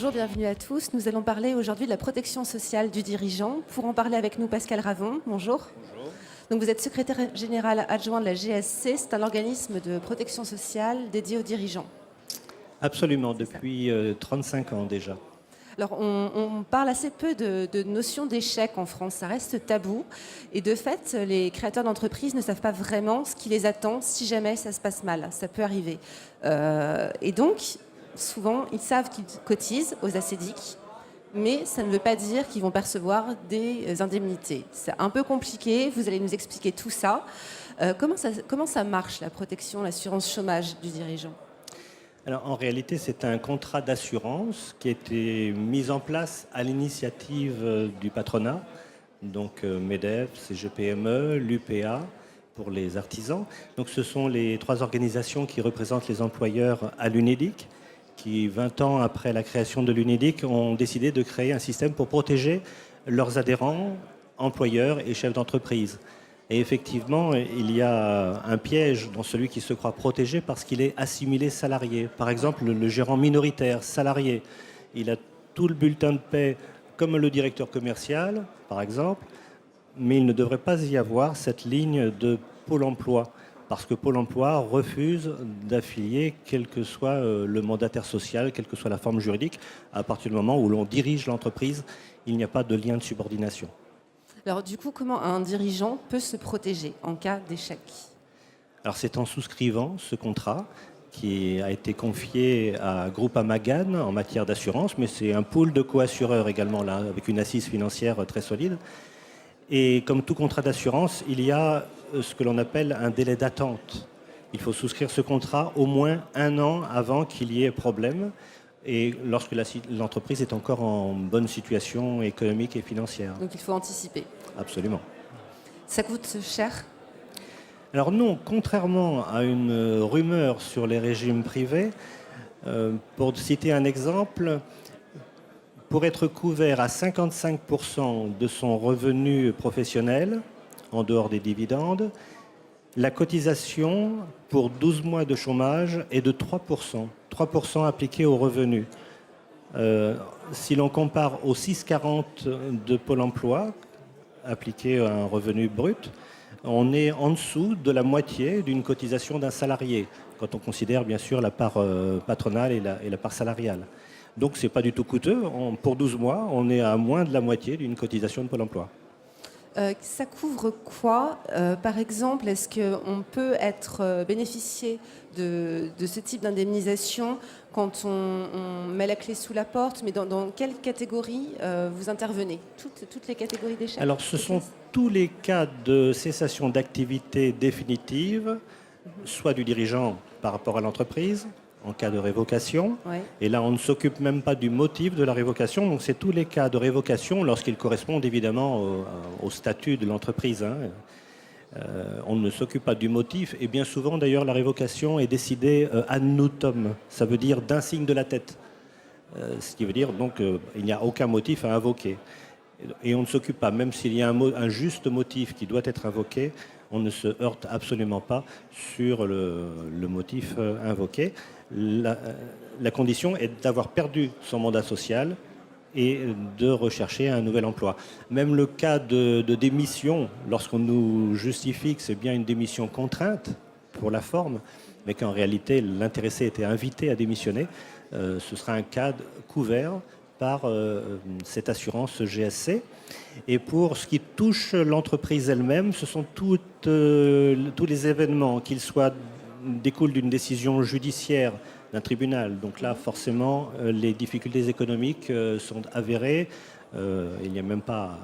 Bonjour, bienvenue à tous. Nous allons parler aujourd'hui de la protection sociale du dirigeant. Pour en parler avec nous, Pascal Ravon. Bonjour. Bonjour. Donc vous êtes secrétaire général adjoint de la GSC. C'est un organisme de protection sociale dédié aux dirigeants. Absolument, depuis 35 ans déjà. Alors, on parle assez peu de notion d'échec en France, ça reste tabou. Et de fait, les créateurs d'entreprises ne savent pas vraiment ce qui les attend si jamais ça se passe mal. Ça peut arriver. Et donc, souvent, ils savent qu'ils cotisent aux ACDIC, mais ça ne veut pas dire qu'ils vont percevoir des indemnités. C'est un peu compliqué, vous allez nous expliquer tout ça. Comment ça marche, la protection, l'assurance chômage du dirigeant ? Alors, en réalité, c'est un contrat d'assurance qui a été mis en place à l'initiative du patronat, donc MEDEF, CGPME, l'UPA pour les artisans. Donc, ce sont les trois organisations qui représentent les employeurs à l'UNEDIC, qui, 20 ans après la création de l'UNEDIC, ont décidé de créer un système pour protéger leurs adhérents, employeurs et chefs d'entreprise. Et effectivement, il y a un piège dans celui qui se croit protégé parce qu'il est assimilé salarié. Par exemple, le gérant minoritaire salarié, il a tout le bulletin de paie comme le directeur commercial, par exemple, mais il ne devrait pas y avoir cette ligne de Pôle emploi, parce que Pôle emploi refuse d'affilier quel que soit le mandataire social, quelle que soit la forme juridique. À partir du moment où l'on dirige l'entreprise, il n'y a pas de lien de subordination. Alors du coup, comment un dirigeant peut se protéger en cas d'échec ? Alors c'est en souscrivant ce contrat qui a été confié à Groupama Gann en matière d'assurance, mais c'est un pool de co-assureurs également là, avec une assise financière très solide. Et comme tout contrat d'assurance, il y a ce que l'on appelle un délai d'attente. Il faut souscrire ce contrat au moins 1 an avant qu'il y ait problème et lorsque l'entreprise est encore en bonne situation économique et financière. Donc il faut anticiper. Absolument. Ça coûte cher ? Alors non, contrairement à une rumeur sur les régimes privés, pour citer un exemple, pour être couvert à 55% de son revenu professionnel, en dehors des dividendes, la cotisation pour 12 mois de chômage est de 3%. 3% appliqué au revenu. Si l'on compare aux 6,40 de Pôle emploi, appliqué à un revenu brut, on est en dessous de la moitié d'une cotisation d'un salarié, quand on considère bien sûr la part patronale et la part salariale. Donc ce n'est pas du tout coûteux. Pour 12 mois, on est à moins de la moitié d'une cotisation de Pôle emploi. Ça couvre quoi ? Par exemple, est-ce qu'on peut bénéficier de ce type d'indemnisation quand on met la clé sous la porte ? Mais dans quelle catégorie vous intervenez ? Toutes les catégories d'échec ? Alors ce sont tous les cas de cessation d'activité définitive, soit du dirigeant par rapport à l'entreprise, en cas de révocation. Ouais. Et là, on ne s'occupe même pas du motif de la révocation. Donc, c'est tous les cas de révocation lorsqu'ils correspondent évidemment au statut de l'entreprise. On ne s'occupe pas du motif. Et bien souvent, d'ailleurs, la révocation est décidée ad nutum. Ça veut dire d'un signe de la tête. Ce qui veut dire, donc, il n'y a aucun motif à invoquer. Et on ne s'occupe pas, même s'il y a un juste motif qui doit être invoqué, on ne se heurte absolument pas sur le motif invoqué. La condition est d'avoir perdu son mandat social et de rechercher un nouvel emploi. Même le cas de démission, lorsqu'on nous justifie que c'est bien une démission contrainte pour la forme, mais qu'en réalité l'intéressé était invité à démissionner, ce sera un cas couvert par cette assurance GSC. Et pour ce qui touche l'entreprise elle-même, ce sont tous les événements, qu'ils découlent d'une décision judiciaire d'un tribunal. Donc là, forcément, les difficultés économiques sont avérées. Il n'y a même pas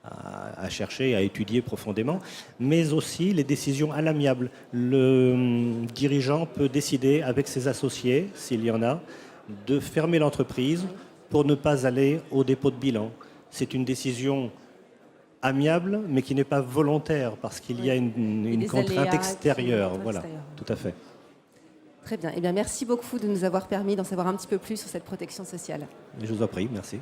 à chercher, à étudier profondément. Mais aussi les décisions à l'amiable. Le dirigeant peut décider avec ses associés, s'il y en a, de fermer l'entreprise pour ne pas aller au dépôt de bilan. C'est une décision amiable, mais qui n'est pas volontaire, parce qu'il y a une contrainte extérieure. Voilà, tout à fait. Très bien. Eh bien, merci beaucoup de nous avoir permis d'en savoir un petit peu plus sur cette protection sociale. Je vous en prie, merci.